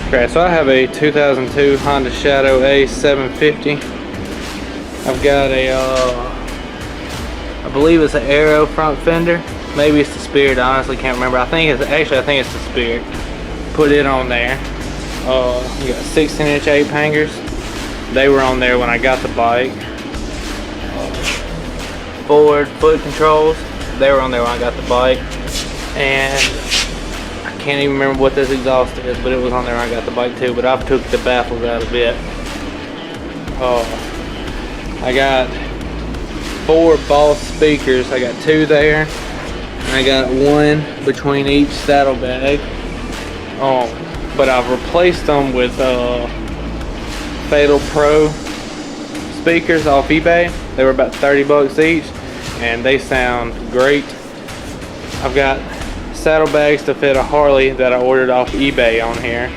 Okay, so I have a 2002 Honda Shadow Ace 750. I've got a, I believe it's an Aero front fender. Maybe it's the Spirit. I honestly can't remember. I think it's the Spirit. Put it on there. You got 16-inch 8 hangers. They were on there when I got the bike. Forward foot controls. They were on there when I got the bike. And I can't even remember what this exhaust is, but it was on there when I got the bike too. But I've took the baffles out of it. I got 4 Boss speakers. I got 2 there. And I got 1 between each saddlebag. But I've replaced them with Fatal Pro speakers off eBay. They were about 30 bucks each, and they sound great. I've got saddlebags to fit a Harley that I ordered off eBay on here.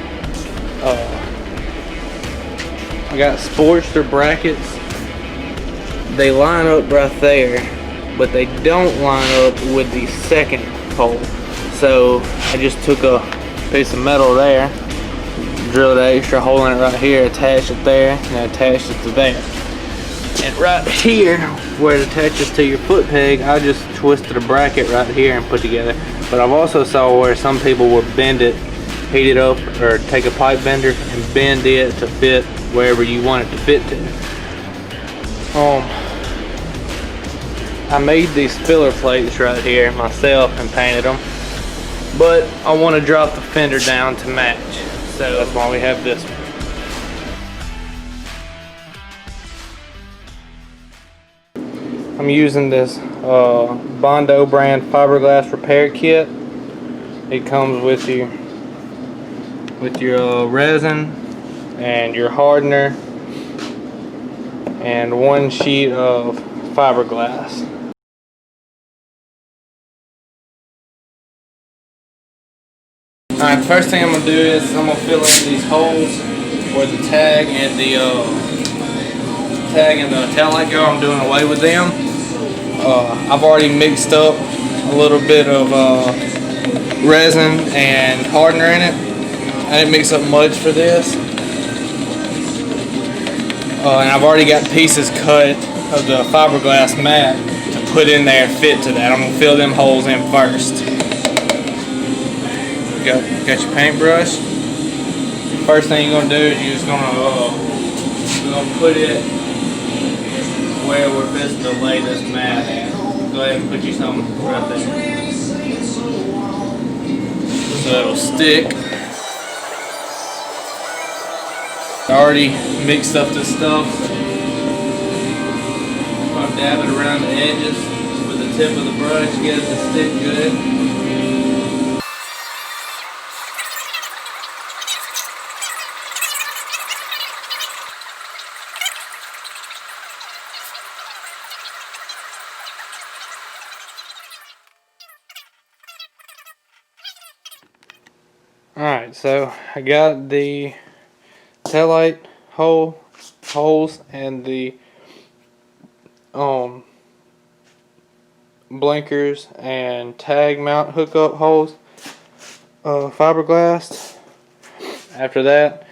I got Sportster brackets. They line up right there, but they don't line up with the second hole. So I just took a piece of metal there, drilled an extra hole in it right here, attached it there, and attached it to there. And right here, where it attaches to your foot peg, I just twisted a bracket right here and put together. But I've also saw where some people will bend it, heat it up, or take a pipe bender and bend it to fit wherever you want it to fit to. I made these filler plates right here myself and painted them, but I want to drop the fender down to match, so that's why we have this one. I'm using this Bondo brand fiberglass repair kit. It comes with your resin and your hardener and 1 sheet of fiberglass. Alright, first thing I'm going to do is I'm going to fill in these holes where the tag and the taillight go. I'm doing away with them. I've already mixed up a little bit of resin and hardener in it. I didn't mix up much for this. And I've already got pieces cut of the fiberglass mat to put in there and fit to that. I'm going to fill them holes in first. Got your paintbrush. First thing you're going to do is you're just going to put it where we're fixing to lay this mat at. Go ahead and put you some right there, so it'll stick. I already mixed up this stuff. I'll dab it around the edges with the tip of the brush, get it to stick good. Alright, so I got the taillight holes and the blinkers and tag mount hookup holes fiberglass. After that,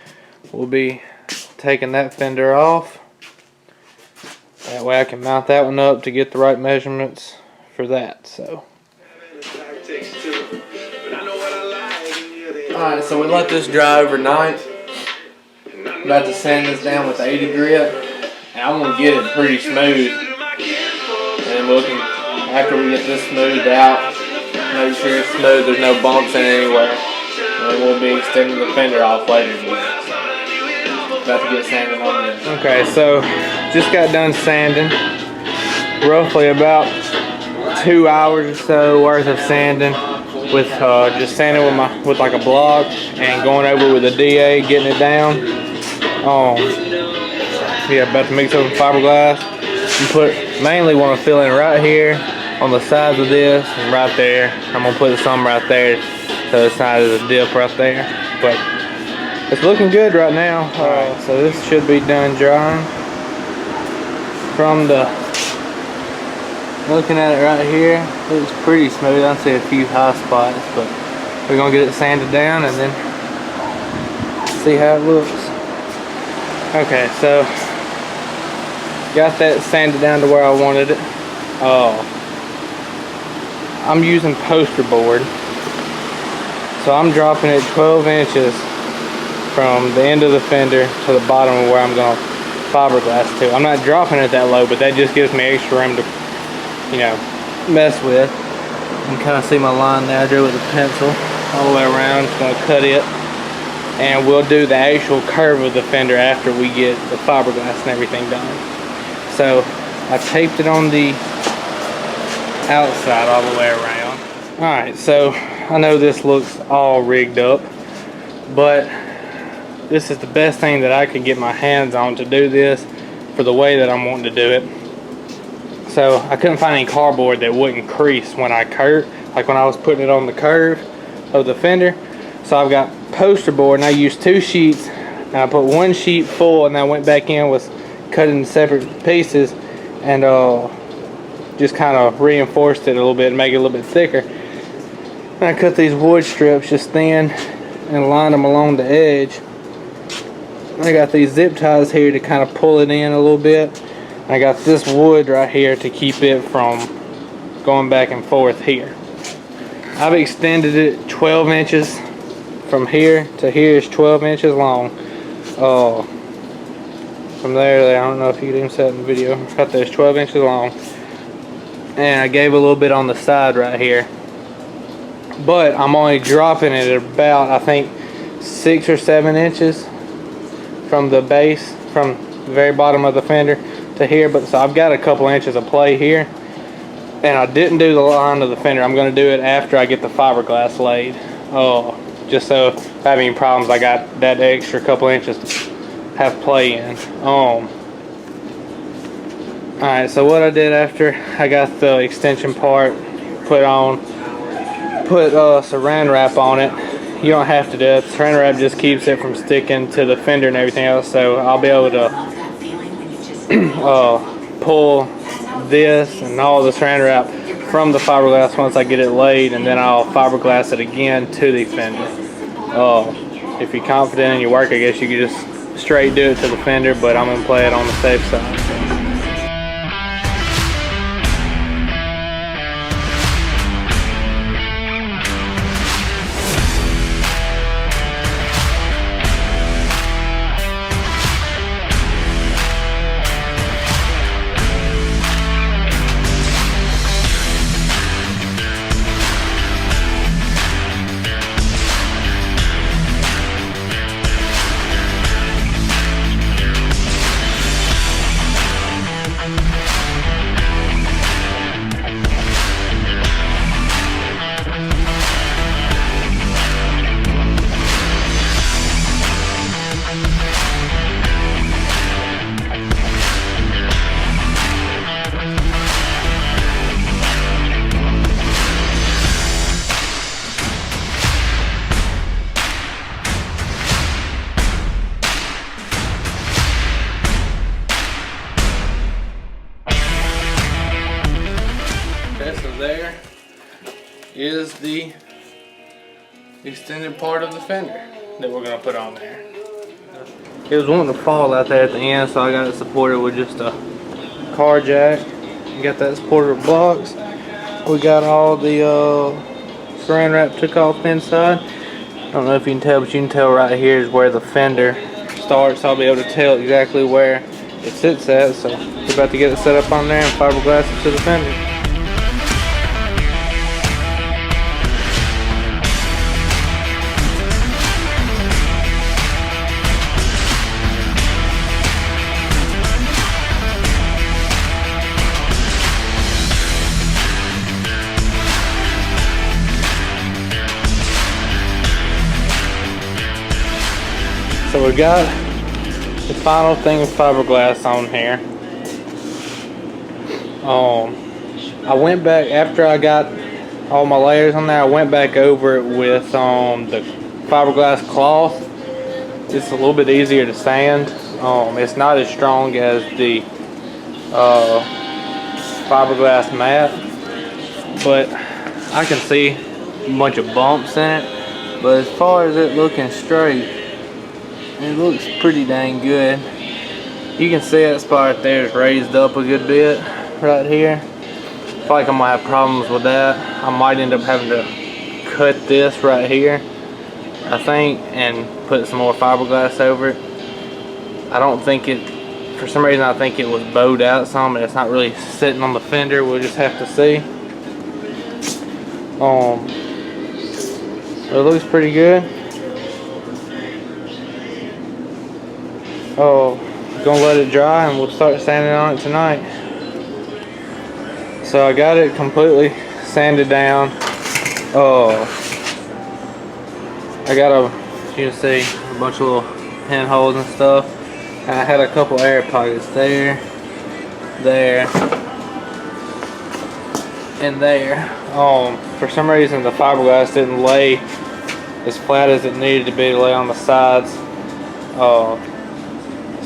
we'll be taking that fender off. That way I can mount that one up to get the right measurements for that. So alright, so we let this dry overnight. About to sand this down with 80 grit, and I'm gonna get it pretty smooth. And after we get this smoothed out, make sure it's smooth, there's no bumps in it anywhere. And we'll be extending the fender off later. About to get sanded on this. Okay, so just got done sanding. Roughly about 2 hours or so worth of sanding. With just sanding with like a block and going over with a DA, getting it down. Yeah, about to mix up some fiberglass. And mainly want to fill in right here on the sides of this and right there. I'm gonna put some right there to the side of the dip right there. But it's looking good right now. So this should be done drying. From looking at it right here, it's pretty smooth. I see a few high spots, but we're gonna get it sanded down and then see how it looks. Okay, so got that sanded down to where I wanted it. I'm using poster board, so I'm dropping it 12 inches from the end of the fender to the bottom of where I'm going to fiberglass to. I'm not dropping it that low, but that just gives me extra room to, you know, mess with. You can kind of see my line there. I drew with a pencil all the way around. Just going to cut it, and we'll do the actual curve of the fender after we get the fiberglass and everything done. So I taped it on the outside all the way around. Alright, so I know this looks all rigged up, but this is the best thing that I could get my hands on to do this for the way that I'm wanting to do it. So I couldn't find any cardboard that wouldn't crease when I curve, like when I was putting it on the curve of the fender. So I've got poster board, and I used 2 sheets, and I put 1 sheet full, and I went back in, was cut in separate pieces, and just kind of reinforced it a little bit and make it a little bit thicker. And I cut these wood strips just thin and lined them along the edge. I got these zip ties here to kind of pull it in a little bit. And I got this wood right here to keep it from going back and forth here. I've extended it 12 inches from here to here is 12 inches long. From there to there, I don't know if you can even see it in the video. Right there is 12 inches long. And I gave a little bit on the side right here. But I'm only dropping it at about, I think, 6 or 7 inches from the base, from the very bottom of the fender to here. But so I've got a couple inches of play here, and I didn't do the line of the fender. I'm going to do it after I get the fiberglass laid, just so if I have any problems, I got that extra couple inches to have play in. Alright, so what I did after I got the extension part put saran wrap on it. You don't have to do it. Saran wrap just keeps it from sticking to the fender and everything else. So I'll be able to pull this and all the saran wrap from the fiberglass once I get it laid, and then I'll fiberglass it again to the fender. If you're confident in your work, I guess you could just straight do it to the fender, but I'm gonna play it on the safe side. Okay, so there is the extended part of the fender that we're going to put on there. It was wanting to fall out there at the end, so I got it supported with just a car jack. You got that supported with blocks. We got all the saran wrap took off inside. I don't know if you can tell, but you can tell right here is where the fender starts. I'll be able to tell exactly where it sits at. So we're about to get it set up on there and fiberglass it to the fender. So we got the final thing of fiberglass on here. I went back after I got all my layers on there. I went back over it with the fiberglass cloth. It's a little bit easier to sand. It's not as strong as the fiberglass mat, but I can see a bunch of bumps in it. But as far as it looking straight, It looks pretty dang good. You can see that spot right there is raised up a good bit right here. I feel like I'm gonna have problems with that. I might end up having to cut this right here, I think, and put some more fiberglass over it. I don't think it, for some reason I think it was bowed out some and it's not really sitting on the fender. We'll just have to see. It looks pretty good. Gonna let it dry and we'll start sanding on it tonight. So I got it completely sanded down. I got you can see a bunch of little pinholes and stuff. And I had a couple air pockets there, and there. For some reason the fiberglass didn't lay as flat as it needed to be to lay on the sides.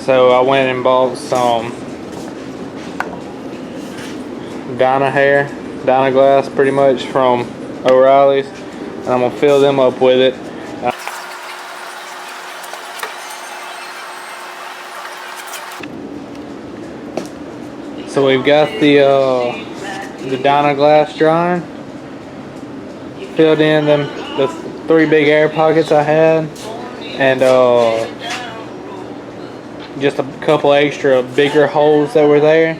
So I went and bought some Dynaglass pretty much from O'Reilly's, and I'm gonna fill them up with it. So we've got the Dynaglass drying. Filled in the 3 big air pockets I had, and just a couple extra bigger holes that were there.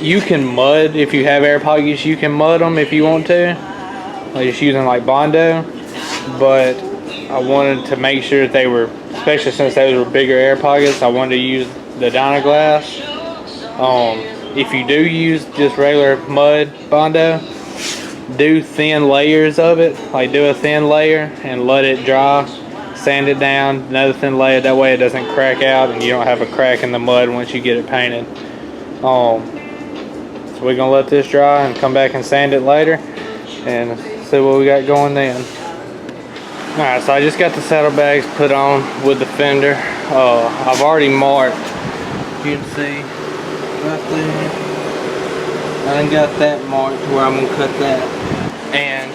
You can mud, if you have air pockets, you can mud them if you want to, like just using like Bondo. But I wanted to make sure that they were, especially since those were bigger air pockets, I wanted to use the Dynaglass. If you do use just regular mud Bondo, do thin layers of it, like do a thin layer and let it dry, sand it down, another thin layer, that way it doesn't crack out and you don't have a crack in the mud once you get it painted. So we're gonna let this dry and come back and sand it later and see what we got going then. Alright, so I just got the saddlebags put on with the fender. I've already marked, you can see right there, I done got that marked where I'm gonna cut that. And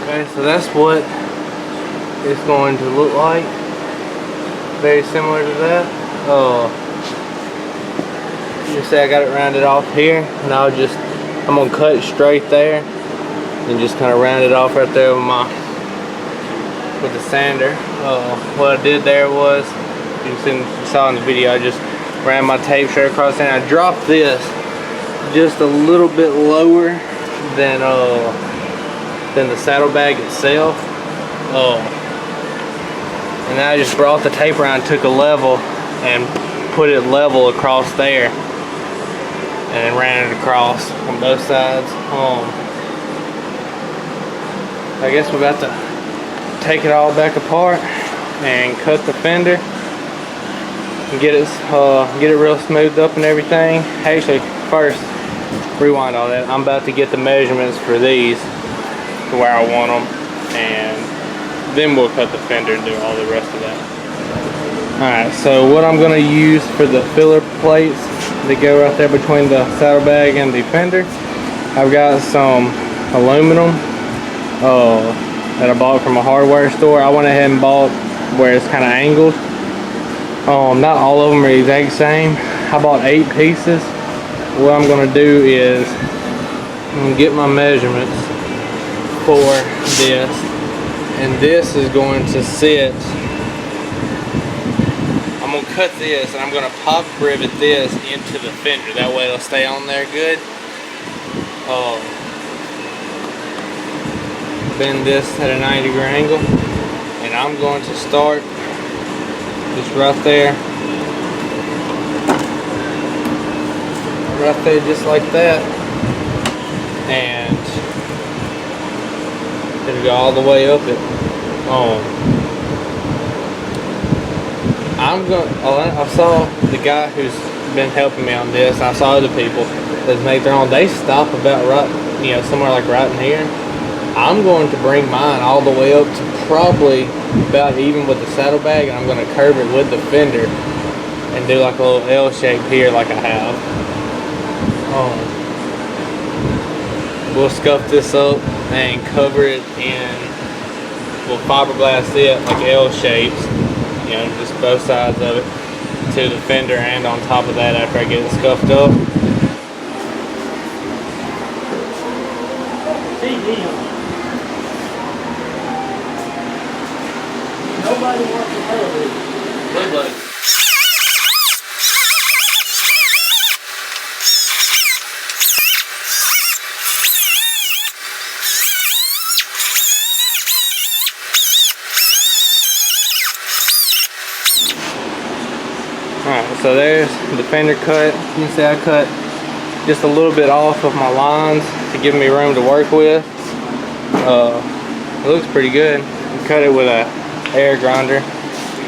okay, so that's what it's going to look like. Very similar to that. You see I got it rounded off here, and I'm gonna cut it straight there and just kind of round it off right there with the sander. What I did there was, you saw in the video, I just ran my tape straight across there, and I dropped this just a little bit lower than the saddlebag itself. And then I just brought the tape around, took a level and put it level across there and ran it across on both sides. I guess we're about to take it all back apart and cut the fender and get it real smoothed up and everything. Actually, first, rewind all that. I'm about to get the measurements for these to where I want them, and then we'll cut the fender and do all the rest of that. Alright, so what I'm going to use for the filler plates that go right there between the saddlebag and the fender, I've got some aluminum that I bought from a hardware store. I went ahead and bought where it's kind of angled. Not all of them are the exact same. I bought 8 pieces. What I'm going to do is I'm going to get my measurements for this, and this is going to sit. I'm going to cut this and I'm going to pop rivet this into the fender, that way it'll stay on there good. Bend this at a 90-degree angle, and I'm going to start just right there, just like that, and it'll go all the way up it. I saw the guy who's been helping me on this, I saw other people that make their own. They stop about right, somewhere like right in here. I'm going to bring mine all the way up to probably about even with the saddlebag, and I'm going to curve it with the fender and do like a little L shape here like I have. We'll scuff this up and cover it in, we'll fiberglass it like L shapes, you know, just both sides of it to the fender and on top of that after I get it scuffed up. Nobody wants to tell me. Alright, so there's the fender cut. You can see I cut just a little bit off of my lines to give me room to work with. It looks pretty good. You cut it with a air grinder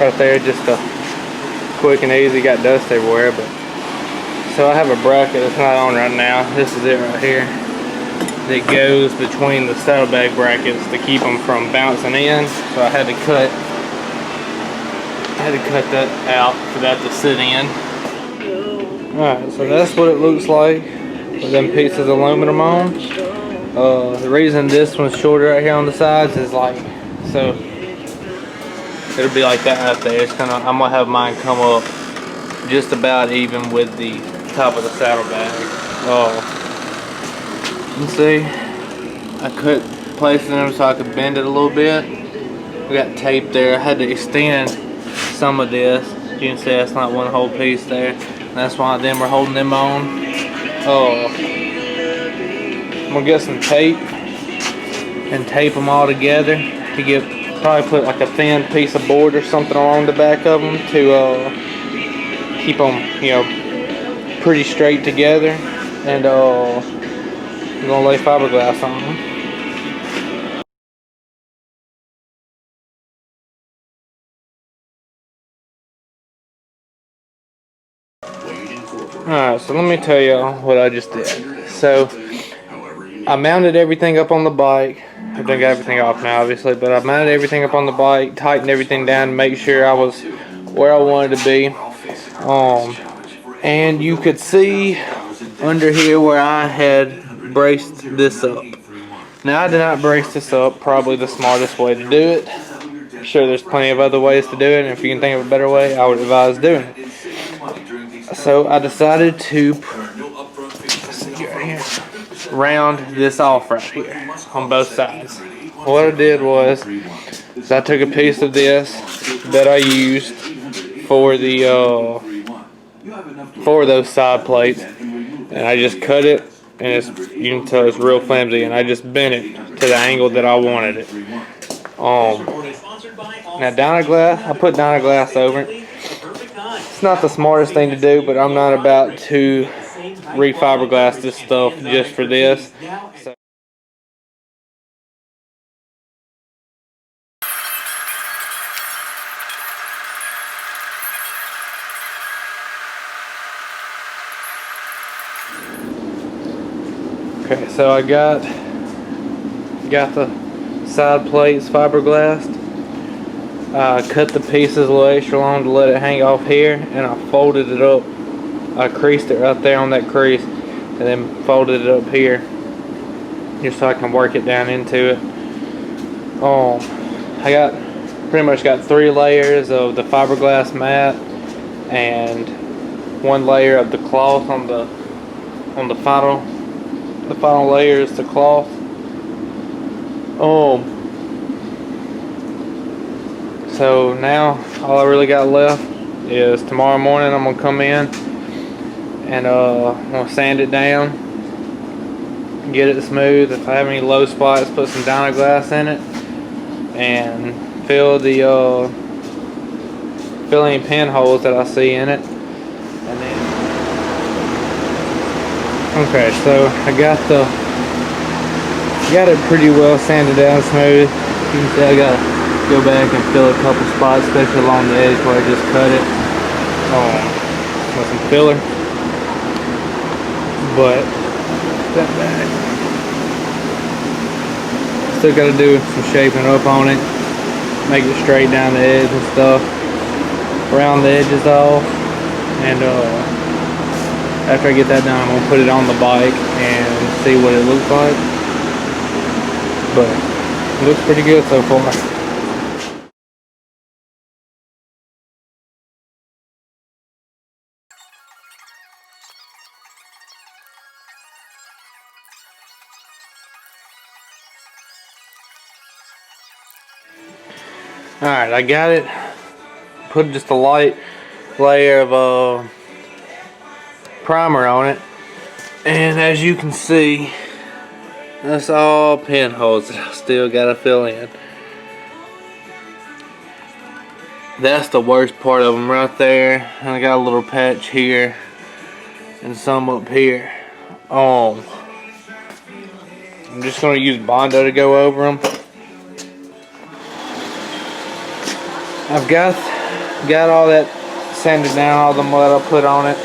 right there, just quick and easy. Got dust everywhere, but so I have a bracket that's not on right now. This is it right here. That goes between the saddlebag brackets to keep them from bouncing in. So I had to cut that out for that to sit in. Alright, so that's what it looks like with them pieces of aluminum on. The reason this one's shorter right here on the sides is like, so it'll be like that right there. It's I'm gonna have mine come up just about even with the top of the saddlebag. You can see I cut placing them so I could bend it a little bit. We got tape there. I had to extend some of this. You can see that's not one whole piece there. And that's why then we're holding them on. I'm gonna get some tape and tape them all together to get, probably put like a thin piece of board or something along the back of them to keep them, you know, pretty straight together. And I'm gonna lay fiberglass on them. Alright, so let me tell y'all what I just did. So I mounted everything up on the bike. I done got everything off now obviously, but I mounted everything up on the bike, tightened everything down to make sure I was where I wanted to be. And you could see under here where I had braced this up. Now I did not brace this up, probably the smartest way to do it. I'm sure there's plenty of other ways to do it, and if you can think of a better way, I would advise doing it. So I decided to round this off right here on both sides. What I did was I took a piece of this that I used for the for those side plates, and I just cut it, and you can tell it's real flimsy, and I just bent it to the angle that I wanted it. Now Dynaglass, I put Dynaglass over it. It's not the smartest thing to do, but I'm not about to refiberglass this stuff just for this. So okay, so I got the side plates fiberglassed. I cut the pieces a little extra long to let it hang off here, and I folded it up. I creased it right there on that crease, and then folded it up here just so I can work it down into it. I pretty much got 3 layers of the fiberglass mat and 1 layer of the cloth on the final layer is the cloth. So now all I really got left is tomorrow morning I'm gonna come in and I'm gonna sand it down, get it smooth. If I have any low spots, put some Dynaglass in it and fill any pinholes that I see in it. And then okay, so I got it pretty well sanded down smooth. You can see I gotta go back and fill a couple spots, especially along the edge where I just cut it with some filler. But step back. Still got to do some shaping up on it, make it straight down the edge and stuff, round the edges off, and after I get that done, I'm gonna put it on the bike and see what it looks like. But it looks pretty good so far. Alright, I got it. Put just a light layer of primer on it. And as you can see, that's all pinholes that I still gotta fill in. That's the worst part of them right there. And I got a little patch here and some up here. I'm just gonna use Bondo to go over them. I've got all that sanded down, all the mud I put on it.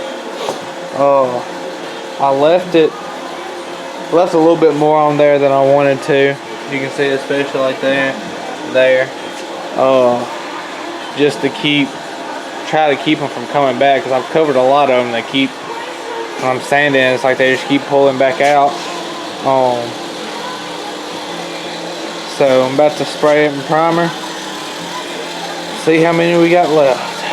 I left a little bit more on there than I wanted to. You can see, especially like there. Just to try to keep them from coming back, because I've covered a lot of them. They keep, when I'm sanding, it's like they just keep pulling back out. So I'm about to spray it in primer. See how many we got left.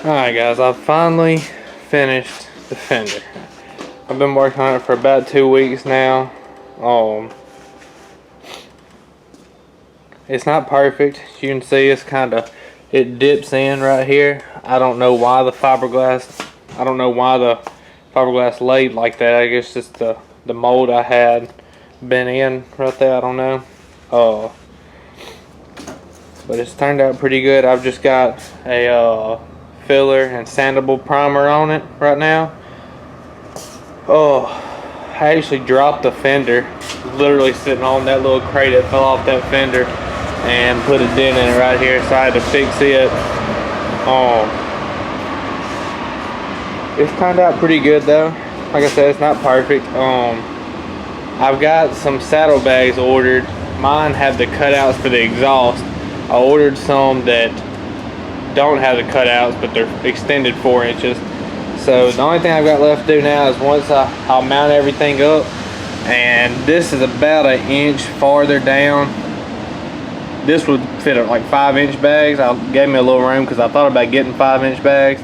Alright guys, I've finally finished the fender. I've been working on it for about 2 weeks now. It's not perfect. You can see it dips in right here. I don't know why the fiberglass laid like that. I guess just the mold I had been in right there. I don't know. But it's turned out pretty good. I've just got a filler and sandable primer on it right now. I actually dropped the fender, literally sitting on that little crate that fell off that fender, and put a dent in it right here, so I had to fix it. It's turned out pretty good though. Like I said, it's not perfect. I've got some saddlebags ordered. Mine have the cutouts for the exhaust. I ordered some that don't have the cutouts, but they're extended 4 inches. So the only thing I've got left to do now is once I'll mount everything up, and this is about 1 inch farther down. This would fit like 5-inch bags. Gave me a little room because I thought about getting 5-inch bags,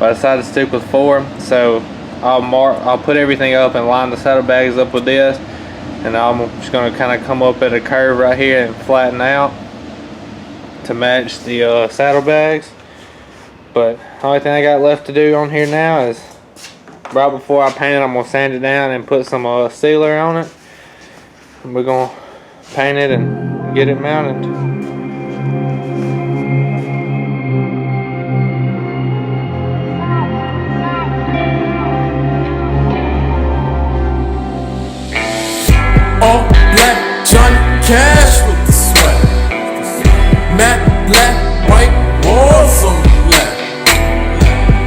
but I decided to stick with 4. So I'll put everything up and line the saddlebags up with this, and I'm just going to kind of come up at a curve right here and flatten out to match the saddlebags. But the only thing I got left to do on here now is, right before I paint it, I'm going to sand it down and put some sealer on it. And we're going to paint it and get it mounted. All black Johnny Cash with the sweat. Matte black, white walls on the left.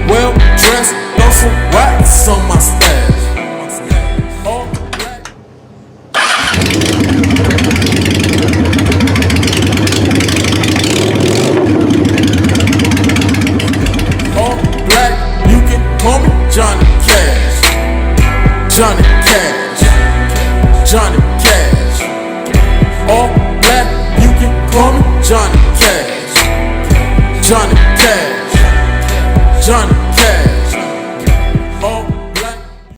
Well dressed, throw some wax on my stash. All black. All black, you can call me Johnny Cash. Johnny Cash. Johnny Cash. All black, you can call me Johnny Cash. Johnny Cash. Johnny